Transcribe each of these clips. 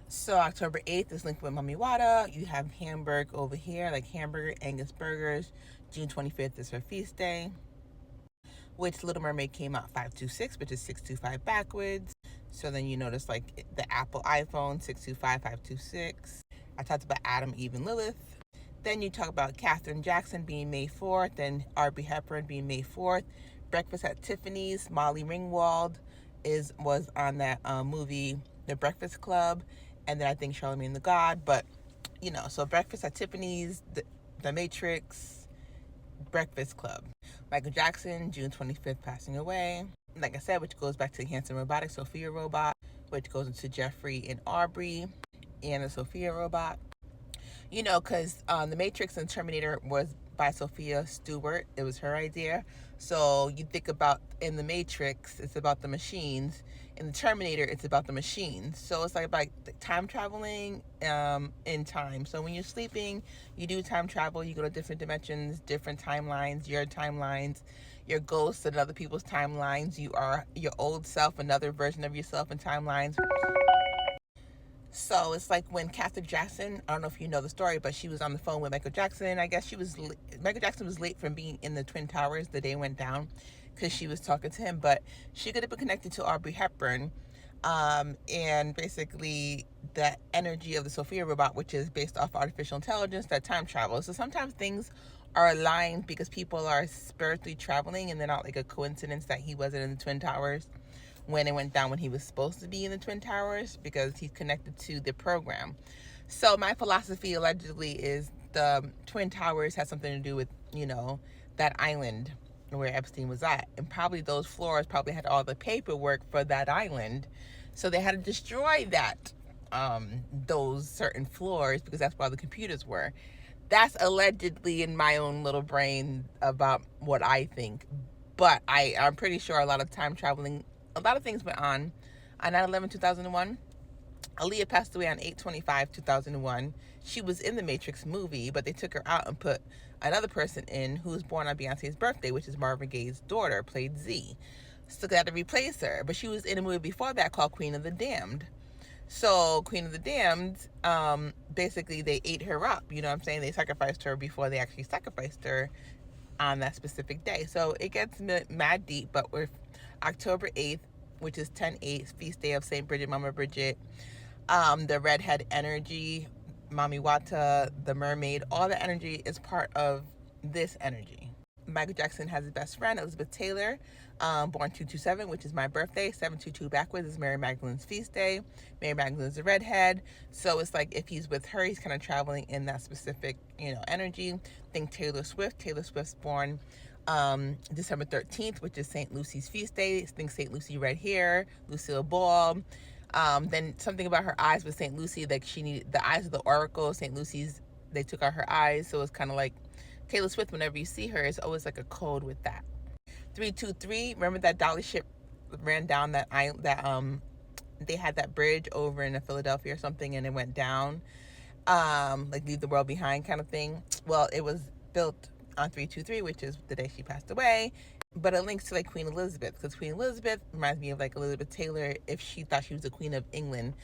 So October 8th is linked with Mami Wada. You have Hamburg over here, like hamburger, Angus burgers. June 25th is her feast day, which Little Mermaid came out 526, which is 625 backwards. So then you notice like the Apple iPhone 625 526. I talked about Adam, Eve, and Lilith. Then you talk about Katherine Jackson being May 4th, then Aubrey Hepburn being May 4th. Breakfast at Tiffany's, Molly Ringwald was on that movie, The Breakfast Club, and then I think Charlemagne the God. But so Breakfast at Tiffany's, the Matrix, Breakfast Club. Michael Jackson, June 25th, passing away. Like I said, which goes back to Hanson Robotics, Sophia Robot, which goes into Jeffrey and Aubrey, and the Sophia Robot. Because The Matrix and Terminator was by Sophia Stewart. It was her idea. So you think about in The Matrix, it's about the machines. In the Terminator, it's about the machines. So it's like about time traveling in time. So when you're sleeping, you do time travel. You go to different dimensions, different timelines, your timelines, your ghosts and other people's timelines. You are your old self, another version of yourself in timelines. So it's like when Katherine Jackson, I don't know if you know the story, but she was on the phone with Michael Jackson. I guess Michael Jackson was late from being in the Twin Towers the day it went down because she was talking to him, but she could have been connected to Aubrey Hepburn. And basically the energy of the Sophia robot, which is based off artificial intelligence that time travels. So sometimes things are aligned because people are spiritually traveling and they're not like a coincidence that he wasn't in the Twin Towers when it went down when he was supposed to be in the Twin Towers, because he's connected to the program. So my philosophy allegedly is the Twin Towers has something to do with, that island where Epstein was at. And probably those floors probably had all the paperwork for that island. So they had to destroy those certain floors because that's where all the computers were. That's allegedly in my own little brain about what I think. But I'm pretty sure a lot of things went on 9/11 2001. Aaliyah passed away on 8/25 2001. She was in the Matrix movie, but they took her out and put another person in who was born on Beyonce's birthday, which is Marvin Gaye's daughter, played Z. So they had to replace her. But she was in a movie before that called Queen of the Damned. So Queen of the Damned, basically they ate her up. You know what I'm saying? They sacrificed her before they actually sacrificed her on that specific day. So it gets mad deep, but with October 8th, which is 10/8, feast day of St. Bridget, Mama Bridget, the redhead energy, Mami Wata, the mermaid, all the energy is part of this energy. Michael Jackson has his best friend, Elizabeth Taylor, born 227, which is my birthday. 722 backwards is Mary Magdalene's feast day. Mary Magdalene's a redhead. So it's like if he's with her, he's kind of traveling in that specific, energy. Think Taylor Swift. Taylor Swift's born December 13th, which is St. Lucy's feast day. Think St. Lucy red hair, Lucille Ball. Then something about her eyes with St. Lucy, like she needed the eyes of the oracle. St. Lucy's, they took out her eyes. So it's kind of like Taylor Swift, whenever you see her, it's always like a code with that. 323, remember that dolly ship ran down they had that bridge over in Philadelphia or something and it went down, like leave the world behind kind of thing. Well, it was built on 323, which is the day she passed away. But it links to like Queen Elizabeth, because Queen Elizabeth reminds me of like Elizabeth Taylor if she thought she was the Queen of England,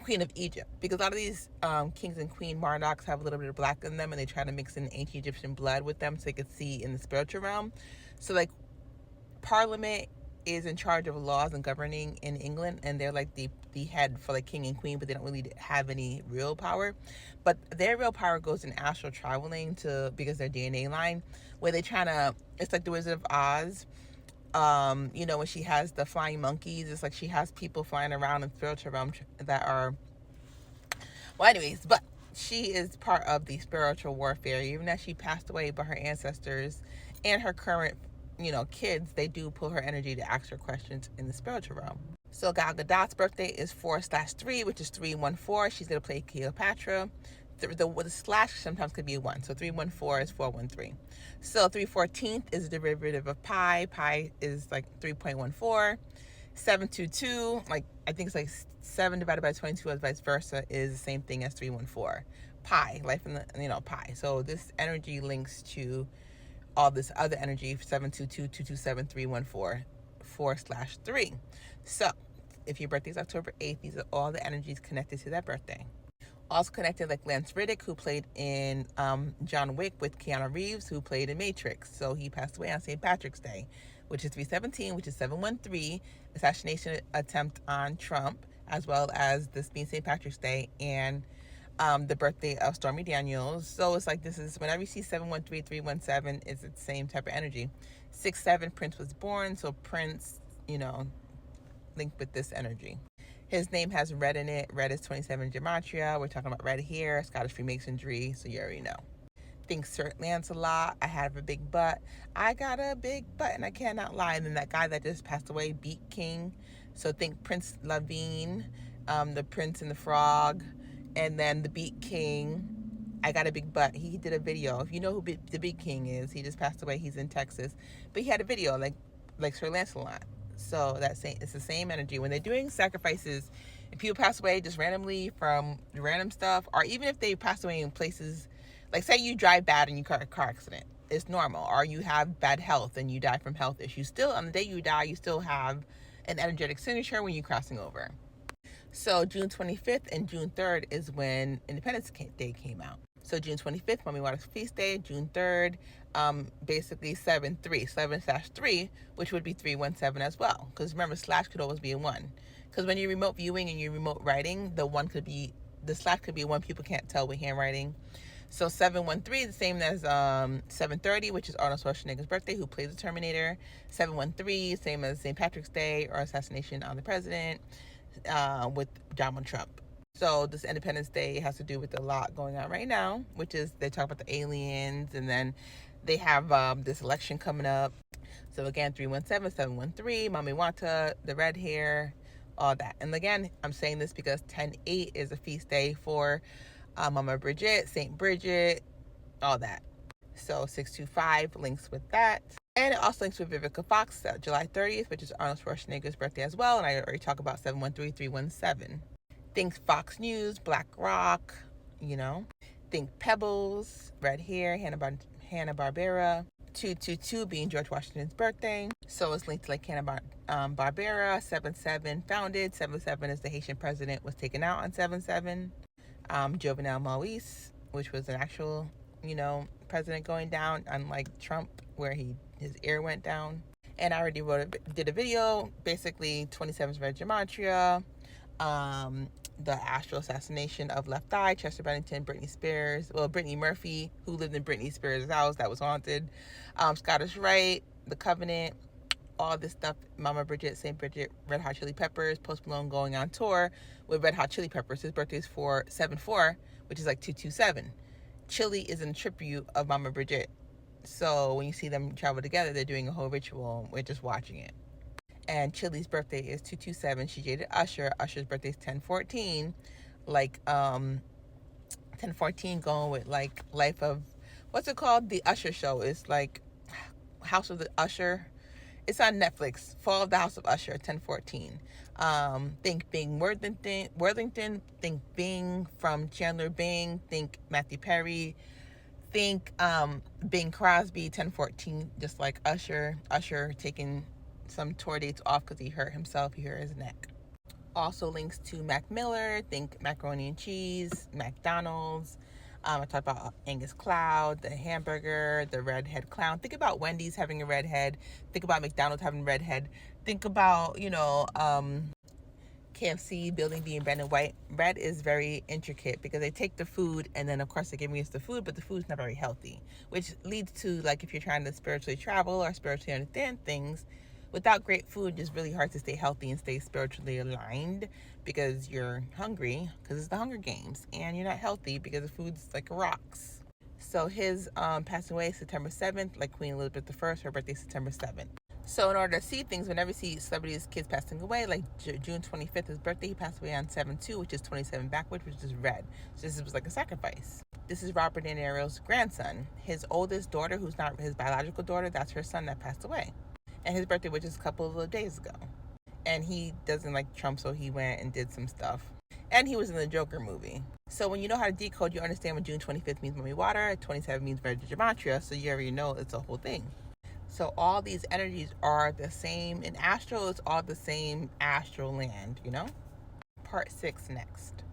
Queen of Egypt. Because a lot of these kings and queen monarchs have a little bit of black in them, and they try to mix in ancient Egyptian blood with them so they could see in the spiritual realm. So like Parliament is in charge of laws and governing in England, and they're like the head for like king and queen, but they don't really have any real power. But their real power goes in astral traveling because their DNA line, where they trying to, it's like the Wizard of Oz. When she has the flying monkeys, it's like she has people flying around in spiritual realm that are, well, anyways, but she is part of the spiritual warfare. Even as she passed away, but her ancestors and her current kids, they do pull her energy to ask her questions in the spiritual realm. So Gal Gadot's birthday is 4/3, which is 314. She's going to play Cleopatra. The slash sometimes could be a 1. So 314 is 413. So 3/14 is a derivative of pi. Pi is like 3.14. 722, like I think it's like 7 divided by 22 or vice versa, is the same thing as 314. Pi, life in the, pi. So this energy links to all this other energy, 722 227 314 4/3. So If your birthday is October 8th, these are all the energies connected to that birthday. Also connected, like Lance Riddick, who played in John Wick with Keanu Reeves, who played in Matrix. So he passed away on St. Patrick's Day, which is 317, which is 713, assassination attempt on Trump, as well as this being St. Patrick's Day and the birthday of Stormy Daniels. So it's like, this is, whenever you see 713, 317, it's the same type of energy. 6-7, Prince was born, so Prince, linked with this energy. His name has red in it. Red is 27 gematria. We're talking about red here, Scottish Freemasonry, so you already know. Think Sir Lancelot, I have a big butt. I got a big butt and I cannot lie. And then that guy that just passed away, Beat King. So think Prince Lavine, the Prince and the Frog, and then the Beat King. I got a big butt. He did a video. If you know who the Beat King is, he just passed away. He's in Texas. But he had a video like Sir Lancelot. So it's the same energy. When they're doing sacrifices, if people pass away just randomly from random stuff, or even if they pass away in places, like say you drive bad and you got a car accident, it's normal. Or you have bad health and you die from health issues. Still, on the day you die, you still have an energetic signature when you're crossing over. So June 25th and June 3rd is when Independence Day came out. So June 25th, Mummy Waters Feast Day. June 3rd, basically 7/3, which would be 317 as well. Because remember, slash could always be a 1. Because when you're remote viewing and you're remote writing, the slash could be a 1. People can't tell with handwriting. So 713, the same as 730, which is Arnold Schwarzenegger's birthday, who plays the Terminator. 713, same as St. Patrick's Day or assassination on the president with Donald Trump. So this Independence Day has to do with a lot going on right now, which is they talk about the aliens, and then they have this election coming up. So again, 317, 713, Mami Wata, the red hair, all that. And again, I'm saying this because 10/8 is a feast day for Mama Bridget, Saint Bridget, all that. So 625 links with that. And it also links with Vivica Fox, July 30th, which is Arnold Schwarzenegger's birthday as well. And I already talked about 713, 317. Think Fox News, Black Rock, Think Pebbles, red hair, Hanna-Barbera. 222 being George Washington's birthday. So it's linked to like Hanna-Barbera. 77 founded. 77 is the Haitian president was taken out on 7/7. Jovenel Moise, which was an actual, president going down, unlike Trump, where his ear went down. And I already did a video, basically 27's red gematria. The astral assassination of Left Eye, Chester Bennington, Brittany Murphy, who lived in Britney Spears' house that was haunted, Scottish Rite, The Covenant, all this stuff, Mama Bridget, St. Bridget, Red Hot Chili Peppers, Post Malone going on tour with Red Hot Chili Peppers. His birthday is 4/7/4, which is like 227. Chili is in tribute of Mama Bridget. So when you see them travel together, they're doing a whole ritual. We're just watching it. And Chili's birthday is 227. She dated Usher. Usher's birthday is 10/14. Like 10/14 going with like life of, what's it called? The Usher show. It's like House of the Usher. It's on Netflix. Fall of the House of Usher, 10/14. Think Bing Worthington. Think Bing from Chandler Bing. Think Matthew Perry. Think Bing Crosby, 10/14, just like Usher. Usher taking some tour dates off because he hurt himself. He hurt his neck. Also links to Mac Miller. Think macaroni and cheese, McDonald's. I talked about Angus Cloud, the hamburger, the redhead clown. Think about Wendy's having a redhead. Think about McDonald's having a redhead. Think about, KFC building being red and white. Red is very intricate because they take the food and then of course they give me the food, but the food's not very healthy, which leads to, like, if you're trying to spiritually travel or spiritually understand things, without great food, it's really hard to stay healthy and stay spiritually aligned because you're hungry, because it's the Hunger Games, and you're not healthy because the food's like rocks. So his passing away September 7th, like Queen Elizabeth I, her birthday September 7th. So in order to see things, whenever you see celebrities' kids passing away, like June 25th, his birthday, he passed away on 7/2, which is 27 backwards, which is red. So this was like a sacrifice. This is Robert De Niro's grandson. His oldest daughter, who's not his biological daughter, that's her son that passed away. And his birthday was just a couple of days ago. And he doesn't like Trump, so he went and did some stuff. And he was in the Joker movie. So when you know how to decode, you understand what June 25th means Mummy Water, 27 means Red Gematria, so you already know it's a whole thing. So all these energies are the same. In astral, it's all the same astral land, you know? Part 6 next.